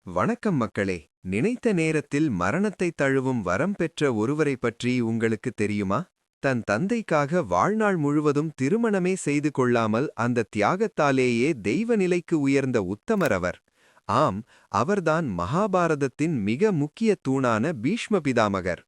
வணக்கம் மக்களே. நினைத்த நேரத்தில் மரணத்தை தழுவும் வரம் பெற்ற ஒருவரை பற்றி உங்களுக்கு தெரியுமா? தன் தந்தைக்காக வாழ்நாள் முழுவதும் திருமணமே செய்து கொள்ளாமல் அந்த தியாகத்தாலேயே தெய்வ நிலைக்கு உயர்ந்த உத்தமர் அவர். ஆம், அவர்தான் மகாபாரதத்தின் மிக முக்கிய தூணான பீஷ்ம பிதாமகர்.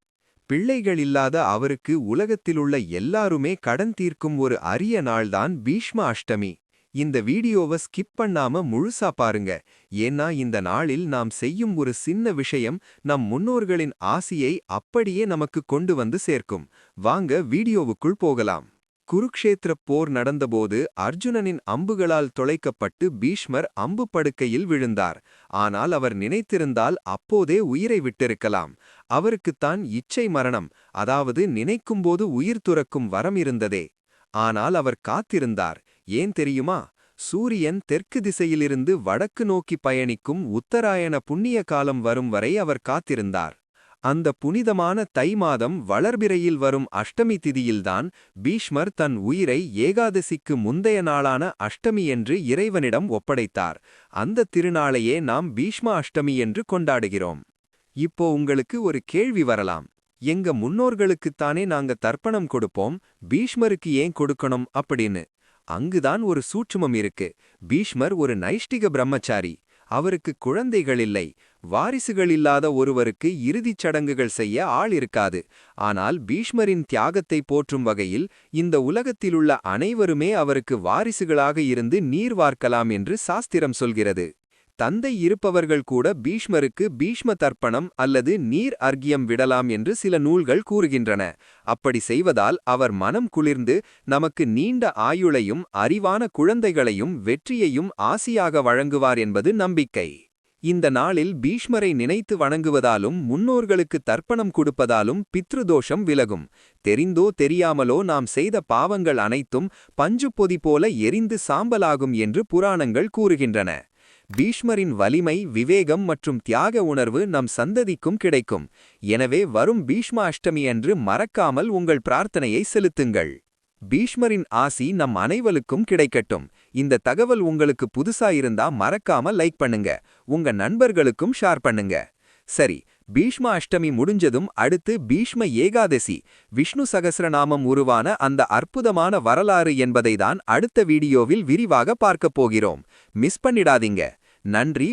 பிள்ளைகள் இல்லாத அவருக்கு உலகத்திலுள்ள எல்லாருமே கடன் தீர்க்கும் ஒரு அரிய நாள்தான் பீஷ்ம அஷ்டமி. இந்த வீடியோவை ஸ்கிப் பண்ணாம முழுசா பாருங்க. ஏன்னா இந்த நாளில் நாம் செய்யும் ஒரு சின்ன விஷயம் நம் முன்னோர்களின் ஆசியை அப்படியே நமக்கு கொண்டு வந்து சேர்க்கும். வாங்க வீடியோவுக்குள் போகலாம். குருக்ஷேத்திர போர் நடந்தபோது அர்ஜுனனின் அம்புகளால் தொலைக்கப்பட்டு பீஷ்மர் அம்பு படுக்கையில் விழுந்தார். ஆனால் அவர் நினைத்திருந்தால் அப்போதே உயிரை விட்டிருக்கலாம். அவருக்குத்தான் இச்சை மரணம், அதாவது நினைக்கும்போது உயிர் துறக்கும் வரம் இருந்ததே. ஆனால் அவர் காத்திருந்தார். ஏன் தெரியுமா? சூரியன் தெற்கு திசையிலிருந்து வடக்கு நோக்கி பயணிக்கும் உத்தராயண புண்ணிய காலம் வரும் வரை அவர் காத்திருந்தார். அந்த புனிதமான தை மாதம் வளர்பிறையில் வரும் அஷ்டமி திதியில்தான் பீஷ்மர் தன் உயிரை ஏகாதசிக்கு முந்தைய நாளான அஷ்டமி என்று இறைவனிடம் ஒப்படைத்தார். அந்த திருநாளையே நாம் பீஷ்ம அஷ்டமி என்று கொண்டாடுகிறோம். இப்போ உங்களுக்கு ஒரு கேள்வி வரலாம். எங்க முன்னோர்களுக்குத்தானே நாங்க தர்ப்பணம் கொடுப்போம், பீஷ்மருக்கு ஏன் கொடுக்கணும் அப்படின்னு. அங்குதான் ஒரு சூட்சுமம் இருக்கு. பீஷ்மர் ஒரு நைஷ்டிக பிரம்மச்சாரி. அவருக்கு குழந்தைகள் இல்லை. வாரிசுகள் இல்லாத ஒருவருக்கு இறுதிச் சடங்குகள் செய்ய ஆள் இருக்காது. ஆனால் பீஷ்மரின் தியாகத்தை போற்றும் வகையில் இந்த உலகத்திலுள்ள அனைவருமே அவருக்கு வாரிசுகளாக இருந்து நீர் வார்க்கலாம் என்று சாஸ்திரம் சொல்கிறது. தந்தை இருப்பவர்கள் கூட பீஷ்மருக்கு பீஷ்ம தர்ப்பணம் அல்லது நீர் அர்க்கியம் விடலாம் என்று சில நூல்கள் கூறுகின்றன. அப்படி செய்வதால் அவர் மனம் குளிர்ந்து நமக்கு நீண்ட ஆயுளையும் அறிவான குழந்தைகளையும் வெற்றியையும் ஆசியாக வழங்குவார் என்பது நம்பிக்கை. இந்த நாளில் பீஷ்மரை நினைத்து வணங்குவதாலும் முன்னோர்களுக்கு தர்ப்பணம் கொடுப்பதாலும் பித்ருதோஷம் விலகும். தெரிந்தோ தெரியாமலோ நாம் செய்த பாவங்கள் அனைத்தும் பஞ்சுப்பொதி போல எரிந்து சாம்பலாகும் என்று புராணங்கள் கூறுகின்றன. பீஷ்மரின் வலிமை, விவேகம் மற்றும் தியாக உணர்வு நம் சந்ததிக்கும் கிடைக்கும். எனவே வரும் பீஷ்ம அஷ்டமி அன்று மறக்காமல் உங்கள் பிரார்த்தனையை செலுத்துங்கள். பீஷ்மரின் ஆசி நம் அனைவருக்கும் கிடைக்கட்டும். இந்த தகவல் உங்களுக்கு புதுசா இருந்தா மறக்காம லைக் பண்ணுங்க. உங்க நண்பர்களுக்கும் ஷேர் பண்ணுங்க. சரி, பீஷ்ம அஷ்டமி முடிஞ்சதும் அடுத்து பீஷ்ம ஏகாதசி, விஷ்ணு சகஸ்ரநாமம் உருவான அந்த அற்புதமான வரலாறு என்பதை தான் அடுத்த வீடியோவில் விரிவாக பார்க்கப் போகிறோம். மிஸ் பண்ணிடாதீங்க. நன்றி.